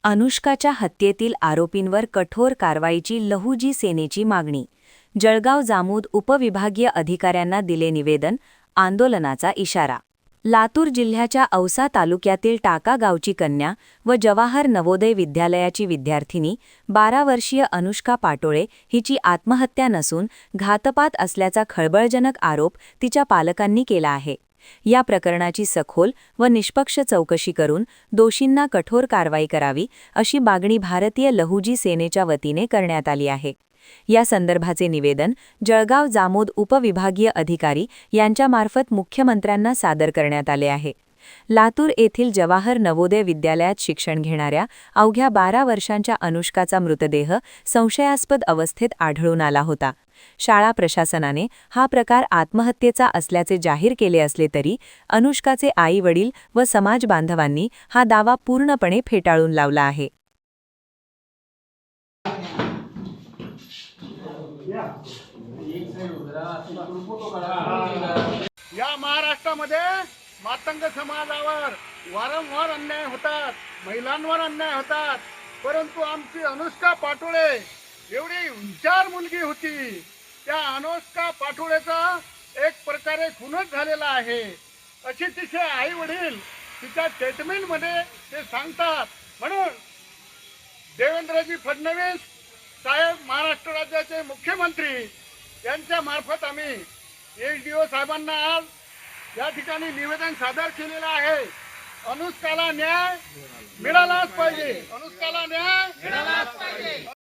अनुष्काच्या हत्येतील आरोपींवर कठोर कारवाईची लहुजी सेनेची मागणी. जळगाव जामोद उपविभागीय अधिकाऱ्यांना दिले निवेदन, आंदोलनाचा इशारा. लातूर जिल्ह्याच्या औसा तालुक्यातील टाका गावची कन्या व जवाहर नवोदय विद्यालयाची विद्यार्थिनी 12 वर्षीय अनुष्का पाटोळे हिची आत्महत्या नसून घातपात असल्याचा खळबळजनक आरोप तिच्या पालकांनी केला आहे. या प्रकरणाची सखोल व निष्पक्ष चौकशी करून दोषींना कठोर कारवाई करावी अशी मागणी भारतीय लहुजी सेनेच्या वतीने करण्यात आली आहे. या संदर्भाचे निवेदन जळगाव जामोद उपविभागीय अधिकारी यांच्यामार्फत मुख्यमंत्र्यांना सादर करण्यात आले आहे. लातूर येथील जवाहर नवोदय विद्यालयात शिक्षण घेणाऱ्या अवघ्या 12 वर्षांच्या अनुष्काचा मृतदेह संशयास्पद अवस्थेत आढळून आला होता. शाळा प्रशासनाने हा प्रकार आत्महत्येचा असल्याचे जाहीर केले असले तरी अनुष्काचे आई-वडील व समाज बांधवांनी हा दावा पूर्णपणे फेटाळून लावला आहे. या महाराष्ट्रामध्ये मातंग समाजावर वारंवार अन्याय होतात, महिलांवर अन्याय होतात, परंतु आमची अनुष्का पाटोळे एवढी हुशार मुलगी होती, त्या अनुष्का पाटोळेचा एक प्रकारे खूनच झालेला आहे अशी तिचे आई वडील तिच्या स्टेटमेंटमध्ये ते सांगतात. म्हणून देवेंद्रजी फडणवीस साहेब, महाराष्ट्र राज्याचे मुख्यमंत्री यांच्या मार्फत आम्ही SDO साहेबांना आज या ठिकाणी निवेदन सादर केलेलं आहे. अनुष्काला न्याय मिळालाच पाहिजे. अनुष्काला न्याय मिळालाच पाहिजे.